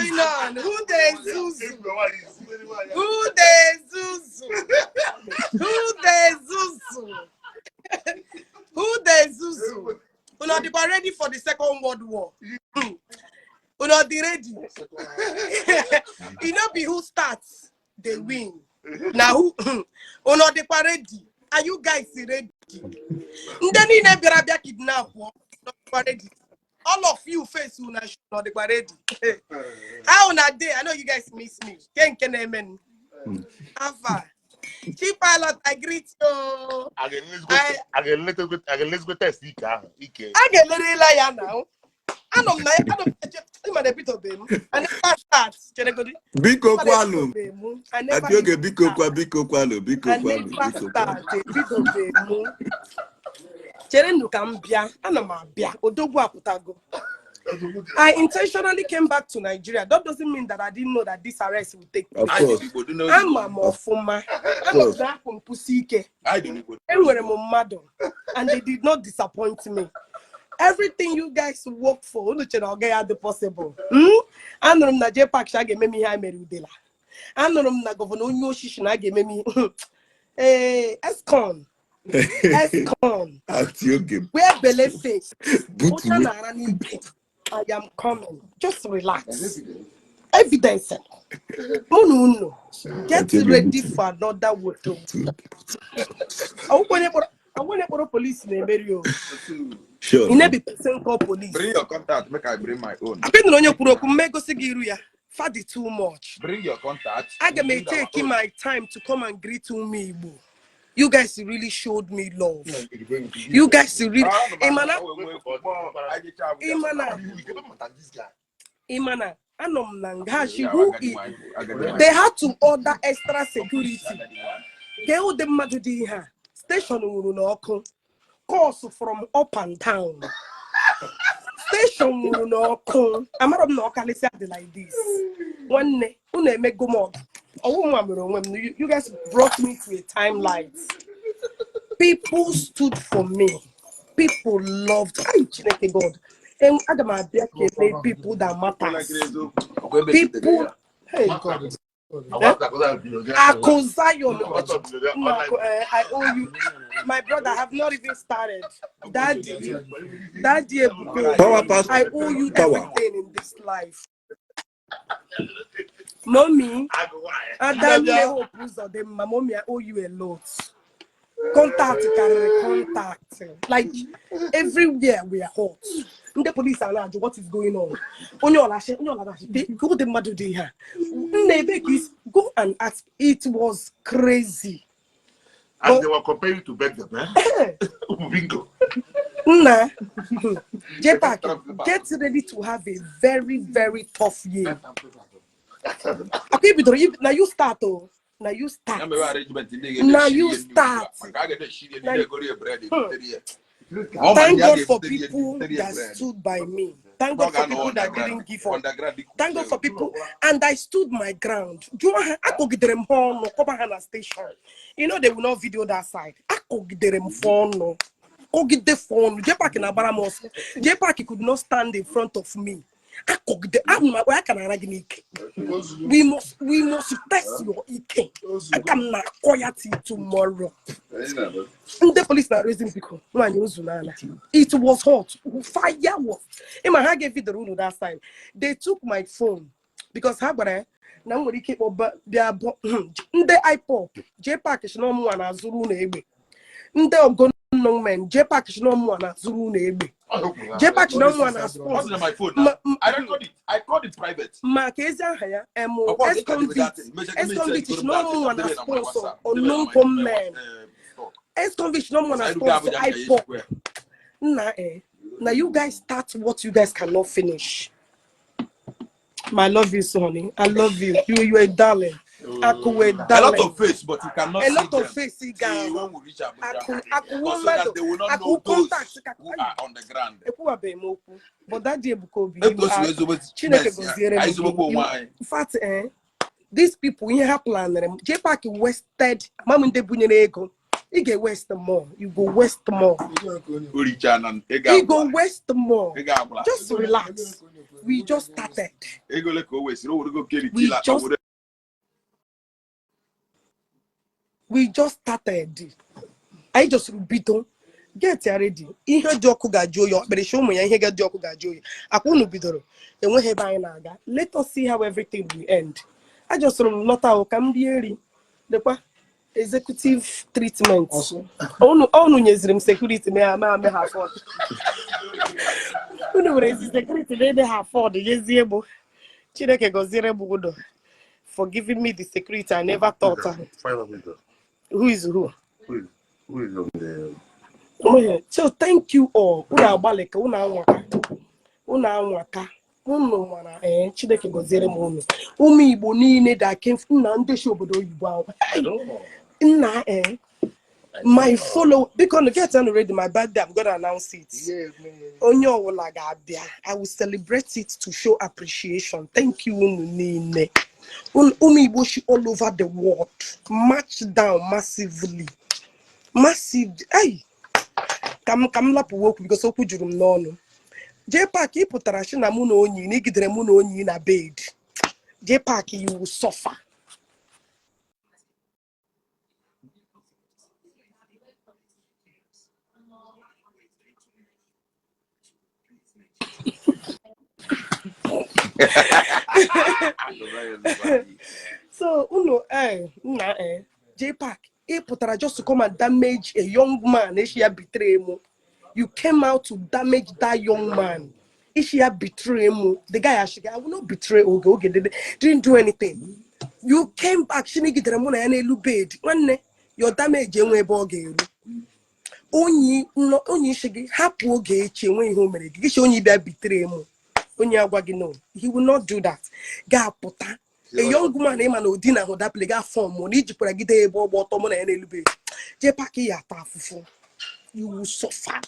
going on? Who the Zuzu? Who the Zuzu? Who the Zuzu? Who the Zuzu? We're not ready for the Second World War. We're not ready. You know, be who starts, they win. Now who? We're not ready. Are you guys ready? Then you never be kidnapped. Not ready. All of you face who not ready. How on that day? I know you guys miss me. Can amen. Alpha. Chief pilot, I greet you. Let's go test Ike. I get little liar now. I don't know a bit of him. I never start. Biko kwalo. I never Atioge biko kwalo. I never start a bit of him. Cherendu kambia. Anamabia. Odogwu aputago. I intentionally came back to Nigeria. That doesn't mean that I didn't know that this arrest would take place. Of course. I'm a morphoma. I'm a black pussyke. And they did not disappoint me. Everything you guys work for, the possible. I know na JPAC shage me mi ha merudela. I know na governor onyo shishi na ge me Escon. Where belly face. I am coming. Just relax. Evidence. No. Get ready for another word. I want to police in America. Sure. You never person call police. Bring your contact. Make I bring my own. I been on your program. Make us giruya. Fadi too much. Bring your contact. I may take my time to come and greet me. You guys really showed me love. You guys really. Imana. They had to order extra security. Station course from up and down. Station I'm not like this. One day, you guys brought me to a timeline. People stood for me. People loved God. And people that matters. People, hey, I owe you. My brother, I have not even started. Daddy, I owe you everything in this life. Mommy, mommy, I owe you a lot. Contact. Like everywhere we are hot. The police are like, what is going on? Go and ask. It was crazy. And they were comparing to beg them, Bingo. Nah. JPAC, get ready to have a very, very tough year. Okay, now you start, oh. Now you start. Thank God for people that stood by me. Thank God for people that didn't give up. Thank God for people. And I stood my ground. I could get them home, station. You know, they will not video that side. I could get them phone. Get the phone. JPAC could not stand in front of me. We must test your Ike. I can not quiet tomorrow. The police are raising people. It was hot. Fire was. I gave you the rule that side. They took my phone because now we keep up their the iPod. JPAC is no more than Zulu nebe. No man, JPAC is no more than Zulu nebe. JPAC no one has what's on my phone? I recorded it. I called it private. Marquesa haya ex-convict is no one has sponsor or no comment. Ex-convict no one has sponsor iPod. Now you guys start what you guys cannot finish. My love you, honey. I love you. You are a darling. A lot of face, but you cannot. A lot of face, guys. They will not know those who are on the ground. But that day, in fact, these people in her plan, JPAC wasted. You get waste more. You go waste more. You go waste more. Just relax. We just started. We just started. I just beat on. Get ready. Ihe dị ọkụ ga-ajụ oyi okpere show ụmụ ya ihe ga-dị ọkụ ga-ajụ oyi akwa unu bidoro enweghị ebe anyị na-aga. Let us see how everything will end. I just lọta ahụ ka m bịa eri dekwa executive treatment. Unu nyeziri m security me ha afford. Unu were security me ha afford yezie bụ Chineke goziere bụ udo for giving me the security I never thought. Who is who? Who is on the... So thank you all. Una agbalịka una anwaka unu mara Chineke goziere m unu ụmụ Igbo niile da ke nna ndị shi obodo oyibo ahụ nna my follow because get on already my birthday I'm gonna announce it. Onye ọwụla ga-abịa. I will celebrate it to show appreciation. Thank you unu niile. Ụmụ Igbo shi all over the world march down massively. Ay kam lapụ okwu because okwu juru m n'ọnụ. J-Pack ị pụtara shi na mụ na onyi na igidere mụ na onyi na bed. J-Pack you will suffer. So J-Pack ị pụtara just to come and damage a young man. Ishia betray mu. You came out to damage that young man. Ishia betray mu. The guy actually, I will not betray Oge. Didn't do anything. You came back. Your damage enwe boge. Onyi shigi hapu ogechi enwe ihe o mere. Gishi onyi bia betray mu. Onyi agwa gi no. He will not do that. Ga puta. A young woman named Odina who that plega form money jipura gide ebo bottom na enelube. J-Pack ya tafufu. You will suffer.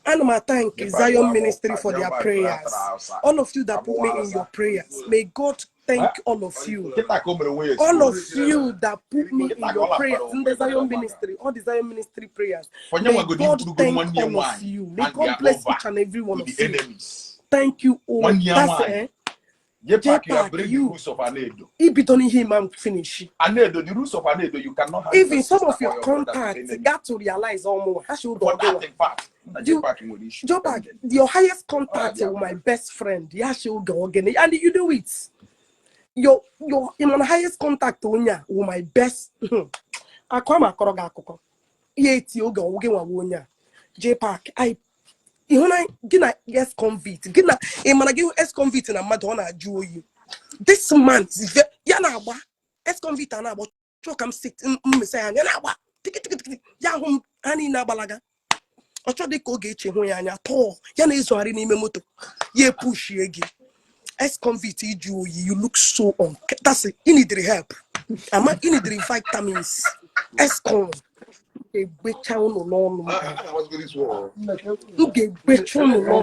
And I thank Zion Ministry for their prayers. All of you that put me in your prayers. May God thank all of you. All of you that put me in your prayers in the Zion Ministry, all the Zion Ministry prayers. May God thank all of you. May God bless each and every one of you. Thank you all. That's it. J-Pack, you break the rules of Anedo. If you don't hear him, finish. Anedo, the rules of Anedo, you cannot have. Even some of your contacts got to realize almost. J-Pack, your highest contact with my best friend. And you do it. Your in my highest contact with my best. J-Pack, gina yes convict gina give convict na mmadụ ọ na-ajụ oyi. This man ya na-agba convict na agba chọka m sit mmesa ya na-agba tiki ya hụ ani na agbalaga ọ chọ dị ka oge eche hụ ya anya tọọ ya na-ezogharị n'ime moto ya push egi convict iju oyi. You look so on. That's it. You need help. You need vitamins. Con a becha no no. Get becha no.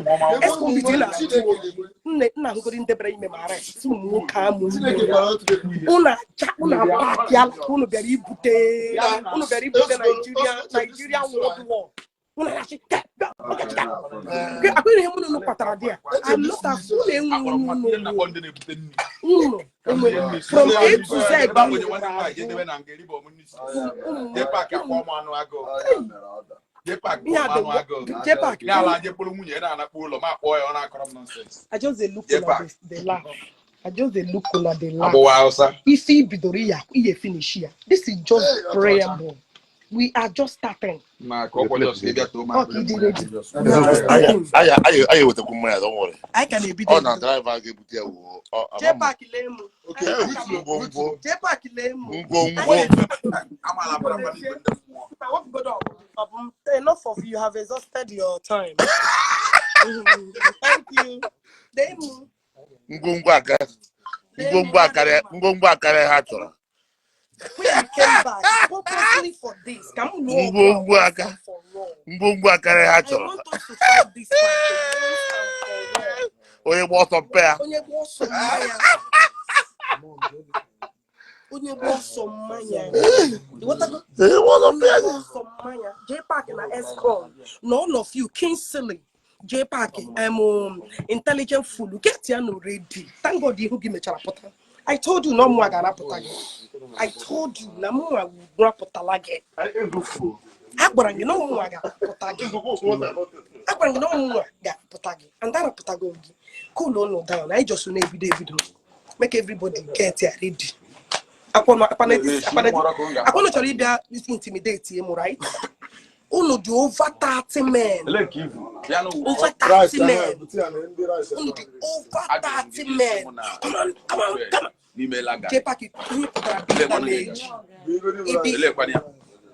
Na ngori ndebra ime mara. Sumu ka mu. Una pakia unu beri bute. Unu beri bute Nigeria world war. Una ashi. Akwere hemu no patara dia. I'm not a fool from A to Z. I just look at the laugh. I just look at the laugh. If he bidoria, he finish here. This is just preamble. We are just starting. I with the kumaya, don't worry. I can be on a drive. I give you J-Pack enough of you have exhausted your time. Thank you. We came back purposely for this. I want us to fight this fight. Onye boso pair. Onye boso manya. J Park na Escom. No, all of you, Kingsley, J Park, intelligent fool. Get you ready. Thank God you give me charapota. I told you no more gonna put again. I told you no more gonna put again. Agbarang no more gonna put again. Agbarang no more gonna put again. And that put again. Cool on down. I just want every day video. Make everybody get here ready. I want to tell you that this intimidate him, right? Uno do over 30 men. Over 30 men. Uno do over 30 men. Come on. J-Pack, you put a big damage.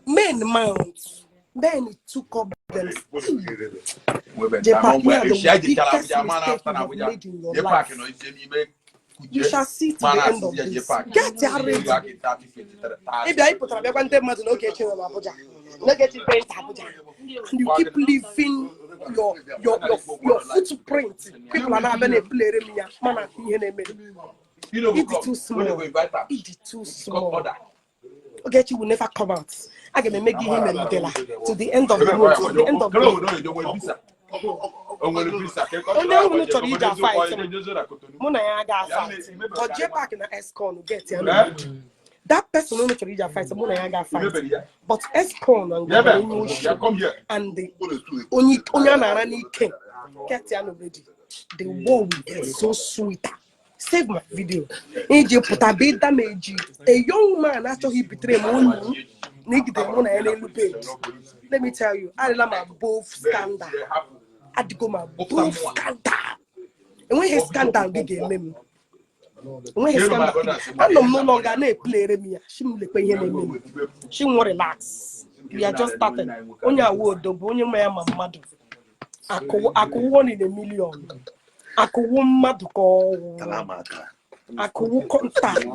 Men mount. Men took up them. J-Pack, you are the biggest mistake you have made in your life. You shall see to the end of this. Get your ready. If I put a big man to Okeke Njaka, and you keep leaving your footprint. People are not going to play It's too small. It's too small. Ogechi will never come out. I'm going to make him a Mandela to the end of the road. To the end of the road. Only I'm to read a fight. Munayaga fight. Or J-Pack in the Escon get that person only to read a fight. Munayaga fight. But Escon and the Onyanarani king get ready. The war will get so sweet. Save my video. You put a bit damage. A young man after he betrayed money. Let me tell you, I love my both scandal. I go my both scandal. And when his scandal big game, when his scandal, I'm no longer na play me. She will play him. She won't relax. We are just started. Onya word, only my mother. I could 1 in a million. I could 1 mad call. I could contact.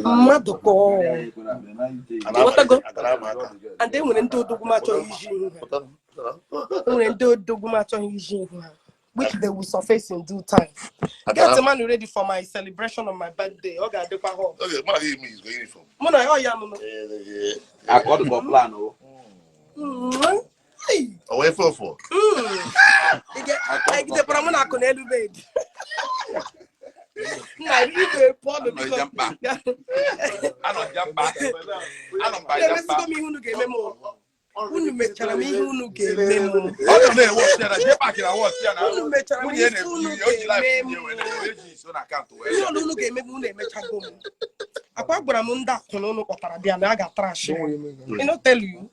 Mother call. And then when do which they will surface in due time. Get the man ready for my celebration on my birthday. Okay, the home. Okay, man, he is going for. Mona, oh yeah, I got the plan. Away for. I get the Pramana Conelu bed. I don't jump back. I don't jump back. I don't buy that. Unu mechara mi unu ga-eme mu. Ọ na watch there. Je back in watch there na. Unu mechara mi unu ga-eme mu. Unu ga-eme mu na emechago mu. Akwa gwara m ndị akwụna unu kpọtara bịa na a ga-trash. I no tell you.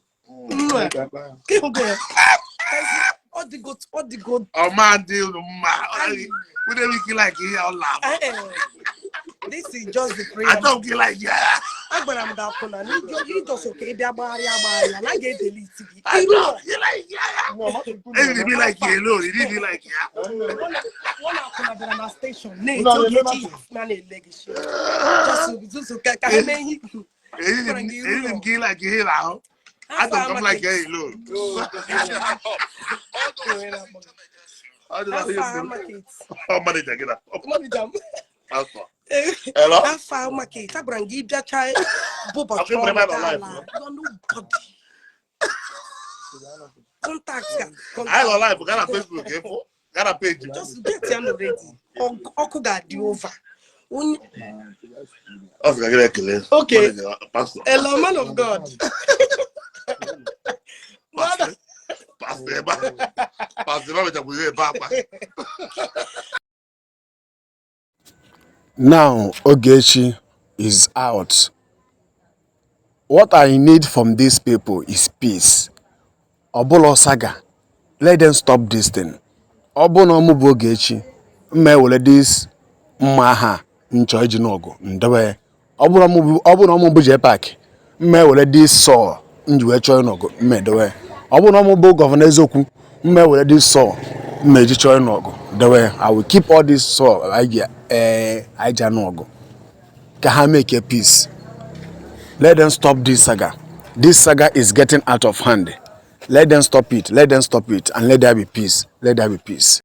All the good. Oh man, deal man. We don't look like here all laugh. This is just the prayer. I don't feel like yeah. I'm that one. You just okay. They are bad. I get delete. I don't feel like yeah. It be like yeah, Lord. It be like yeah. One after the station. Nay, Ogechi man legacy. Just okay. It be like yeah now. I don't come like yeah, Lord. How many take it up? Hello? That's how my kids are going to give that child. Boba, contact. I don't like, got a Facebook, got a page. Just get them ready. Oku got the over. Okay. Hello, man of God. Now Ogechi is out. What I need from these people is peace. Obolo saga. Let them stop this thing. Obono mubu Ogechi. Me wole this maha nchoji nogo. Ndewe. Obono mubu J-Pack. Me wole this saw njuwe choy nogo. Me dewe. Obono mubu Governor Ezoku. Me wole this saw. Me ji choy nogo. Dewe. I will keep all this saw. Aija nogo. Can make a peace. Let them stop this saga. This saga is getting out of hand. Let them stop it. Let them stop it. And let there be peace. Let there be peace.